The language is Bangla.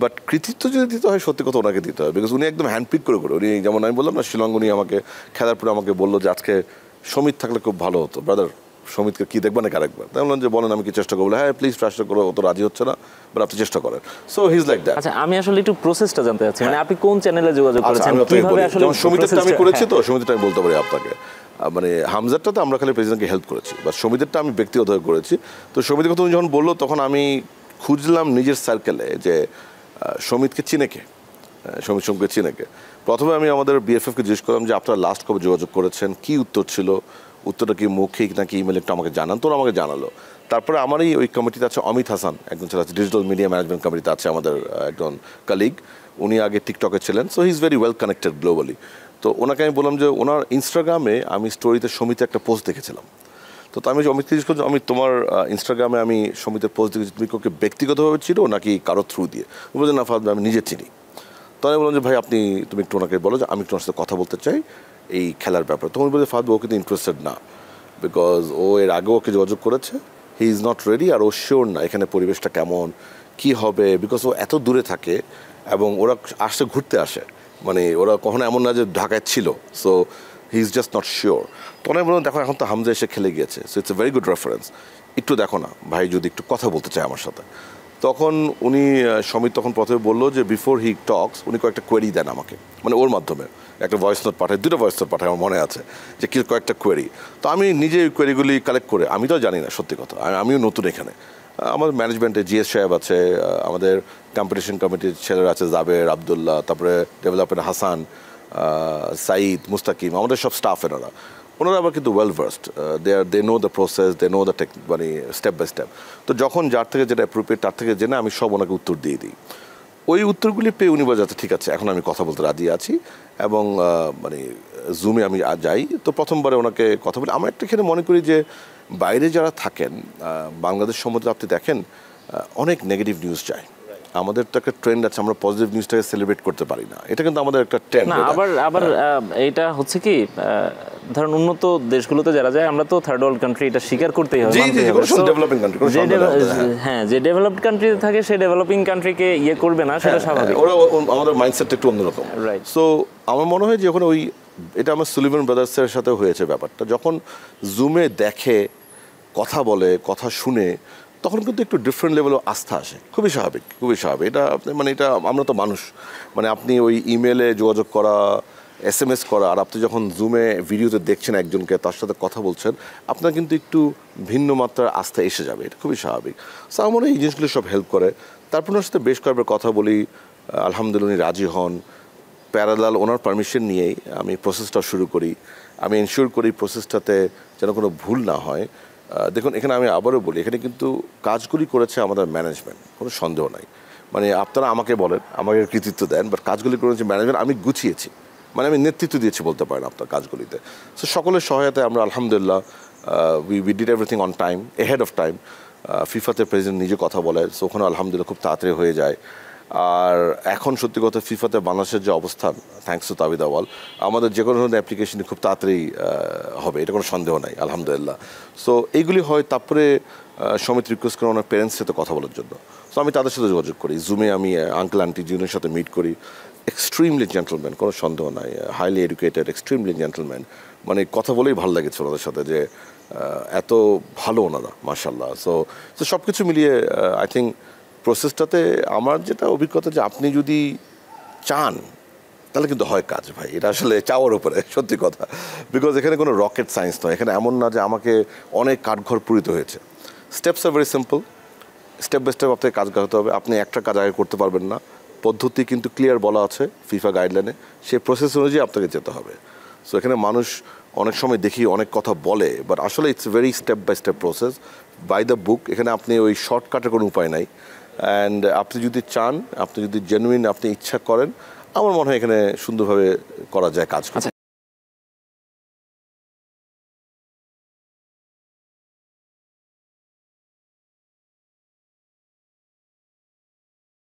বাট কৃতিত্ব যদি দিতে হয় সত্যি কথা ওনাকে দিতে হয়, বিকজ উনি একদম হ্যান্ডপিক করে উনি যেমন আমি বললাম না শিলং, উনি আমাকে খেলার পরে আমাকে বললো যে আজকে সমিত থাকলে খুব ভালো হতো ব্রাদার, সমিতকে কি দেখবেন নাকি আরেকবার, তাই বললাম যে বলেন আমি কি চেষ্টা করবো, হ্যাঁ প্লিজ চেষ্টা করো, ও তো রাজি হচ্ছে না বাট আপনি চেষ্টা করেন। So he is like that. আচ্ছা আমি আসলে একটু প্রসেসটা জানতে চাচ্ছি, মানে আপনি কোন চ্যানেলে যোগাযোগ করেছেন, কিভাবে আসলে সমিতিটা আমি করেছি, তো সমিতিটা আমি বলতে পারি আপনাকে, মানে হামজারটাতে আমরা খালি প্রেসিডেন্টকে হেল্প করেছি, বা সমিতিটা আমি ব্যক্তিগতভাবে করেছি। তো সমিতির কথা যখন বললো তখন আমি খুঁজলাম নিজের সার্কেলে যে সমিতকে চিনেকে, সমিত সোমকে চিনেকে। প্রথমে আমি আমাদের বিএফএফকে জিজ্ঞেস করলাম যে আপনারা লাস্ট কবে যোগাযোগ করেছেন, কি উত্তর ছিল, উত্তরটা কি মৌখিক নাকি ইমেল, একটু আমাকে জানান। তো আমাকে জানালো। তারপরে আমারই ওই কমিটিতে আছে অমিত হাসান, একজন ছেলে আছে, ডিজিটাল মিডিয়া ম্যানেজমেন্ট কমিটিতে আছে আমাদের একজন কালিগ, উনি আগে টিকটকে ছিলেন, so he is very well connected globally. তো ওনাকে আমি বললাম যে ওনার ইনস্টাগ্রামে আমি স্টোরিতে সমিতে একটা পোস্ট দেখেছিলাম, তো আমি অমিতকে জিজ্ঞেস করছি, আমি তোমার ইনস্টাগ্রামে আমি সমিতের পোস্ট দেখেছি, তুমি কাউকে ব্যক্তিগতভাবে চিনো নাকি কারো থ্রু দিয়ে? বলছে না ফাহাদ, আমি নিজে চিনি। তো আমি বললাম যে ভাই তুমি একটু ওনাকে বলো যে আমি একটু ওনার সাথে কথা বলতে চাই এই খেলার ব্যাপারে। তখন বলছে ফাহাদ ও কিন্তু ইন্টারেস্টেড না, বিকজ ও এর আগেও ওকে যোগাযোগ করেছে, হি ইজ নট রেডি, আর ও শিওর না এখানে পরিবেশটা কেমন কি হবে, বিকজ ও এত দূরে থাকে এবং ওরা আসতে ঘুরতে আসে, মানে ওরা কখনো এমন না যে ঢাকায় ছিল, so he is just not sure. তখন আমি বললাম দেখো এখন তো হামজা এসে খেলে গিয়েছে, so it's a very good reference, একটু দেখো না ভাই যদি একটু কথা বলতে চায় আমার সাথে। তখন উনি সমিত তখন প্রথমে বললো যে বিফোর হি টক্স উনি কয়েকটা কোয়েরি দেন আমাকে, মানে ওর মাধ্যমে একটা ভয়েস নোট পাঠায়, দুটো ভয়েস নোট পাঠায়, আমার মনে আছে যে কি কয়েকটা কোয়েরি। তো আমি নিজে ওই কোয়েরিগুলি কালেক্ট করে, আমি তো জানি না সত্যি কথা, আমিও নতুন এখানে, আমাদের ম্যানেজমেন্টে জিএস সাহেব আছে, আমাদের কম্পিটিশন কমিটির ছেলেরা আছে, জাবের, আবদুল্লাহ, তারপরে ডেভেলপমেন্ট হাসান, সাঈদ, মুস্তাকিম, আমাদের সব স্টাফ ওনারা আবার কিন্তু well versed, they know the process, they know the মানে স্টেপ বাই স্টেপ। তো যখন যার থেকে যেটা অ্যাপ্রোপ্রিয়েট তার থেকে জেনে আমি সব ওনাকে উত্তর দিয়ে দিই। ওই উত্তরগুলি পেয়ে উনি বলে ঠিক আছে এখন আমি কথা বলতে রাজি আছি, এবং মানে জুমে আমি যাই। তো প্রথমবারে ওনাকে কথা বলি। আমরা একটা এখানে মনে করি যে বাইরে যারা থাকেন বাংলাদেশ সম্বন্ধে আপনি দেখেন অনেক নেগেটিভ নিউজ চায়, আমাদের তো একটা ট্রেন্ড আছে, আমরা পজিটিভ নিউজটাকে সেলিব্রেট করতে পারি না, এটা কিন্তু আমাদের একটা ট্রেন্ড। না আবার এটা হচ্ছে কি, ধরুন উন্নত দেশগুলোতে যারা যায়, আমরা তো থার্ড ওয়ার্ল্ড কান্ট্রি, এটা স্বীকার করতেই হবে। ডেভেলপিং কান্ট্রি, হ্যাঁ, যে ডেভেলপড কান্ট্রিতে থাকে সে ডেভেলপিং কান্ট্রিকে ইয়ে করবে না, সেটা স্বাভাবিক। ওরা আমাদের মাইন্ডসেটটা একটু অন্যরকম, রাইট? সো আমার মনে হয় যে যখন এটা আমার সুলিভান ব্রাদার্সের সাথে হয়েছে ব্যাপারটা, যখন জুমে দেখে, কথা বলে, কথা শুনে, তখন কিন্তু একটু ডিফারেন্ট লেভেলের আস্থা আসে, খুবই স্বাভাবিক, খুবই স্বাভাবিক। এটা মানে এটা আমরা তো মানুষ, মানে আপনি ওই ইমেলে যোগাযোগ করা, SMS করা, আর আপনি যখন জুমে ভিডিওতে দেখছেন একজনকে, তার সাথে কথা বলছেন, আপনার কিন্তু একটু ভিন্ন মাত্রার আস্থা এসে যাবে, এটা খুবই স্বাভাবিক। সো আমার মনে হয় এই জিনিসগুলো সব হেল্প করে। তারপর ওনার সাথে বেশ কয়েকবার কথা বলি, আলহামদুলিল্লাহ উনি রাজি হন। প্যারালাল ওনার পারমিশন নিয়েই আমি প্রসেসটা শুরু করি, আমি এনশিওর করি প্রসেসটাতে যেন কোনো ভুল না হয়। দেখুন এখানে আমি আবারও বলি, এখানে কিন্তু কাজগুলি করেছে আমাদের ম্যানেজমেন্ট, কোনো সন্দেহ নাই। মানে আপনারা আমাকে বলেন, আমাকে কৃতিত্ব দেন, বাট কাজগুলি করেছে ম্যানেজমেন্ট, আমি গুছিয়েছি, মানে আমি নেতৃত্ব দিয়েছি বলতে পারেন আপনার কাজগুলিতে। সো সকলের সহায়তায় আমরা আলহামদুলিল্লাহ we did everything on time, ahead of time. ফিফাতে প্রেসিডেন্ট নিজে কথা বলে, সো ওখানে আলহামদুলিল্লাহ খুব তাড়াতাড়ি হয়ে যায়। আর এখন সত্যি কথা ফিফাতে বাংলাদেশের যে অবস্থান, থ্যাঙ্কস টু তাবিদ আওয়াল, আমাদের যে কোনো ধরনের অ্যাপ্লিকেশনই খুব তাড়াতাড়ি হবে, এটা কোনো সন্দেহ নাই আলহামদুলিল্লাহ। সো এইগুলি হয়। তারপরে সমিত রিকোয়েস্ট করে ওনার প্যারেন্টসের সাথে কথা বলার জন্য, সো আমি তাদের সাথে যোগাযোগ করি, জুমে আমি আঙ্কেল আন্টি জিনের সাথে মিট করি। এক্সট্রিমলি জেন্টলম্যান, কোনো সন্দেহ নাই, হাইলি এডুকেটেড, এক্সট্রিমলি জেন্টলম্যান, মানে কথা বলেই ভালো লেগেছে ওনাদের সাথে, যে এত ভালো ওনারা মাশাআল্লাহ। সো সব কিছু মিলিয়ে আই থিঙ্ক প্রসেসটাতে আমার যেটা অভিজ্ঞতা, যে আপনি যদি চান তাহলে কিন্তু হয় কাজ ভাই, এটা আসলে চাওয়ার উপরে সত্যি কথা। বিকজ এখানে কোনো রকেট সায়েন্স নয়, এখানে এমন না যে আমাকে অনেক কাঠঘর পুরিত হয়েছে। Steps are very simple, step by step আপনাকে কাজ করতে হবে, আপনি একটা কাজ আগে করতে পারবেন না, পদ্ধতি কিন্তু ক্লিয়ার বলা আছে ফিফা গাইডলাইনে, সেই প্রসেস অনুযায়ী আপনাকে যেতে হবে। সো এখানে মানুষ অনেক সময় দেখি অনেক কথা বলে, বাট আসলে it's very step by step process, by the book. এখানে আপনি ওই শর্টকাটের কোনো উপায় নাই। অ্যান্ড আপনি যদি চান, আপনি যদি জেনুইন আপনি ইচ্ছা করেন, আমার মনে হয় এখানে সুন্দরভাবে করা যায় কাজ।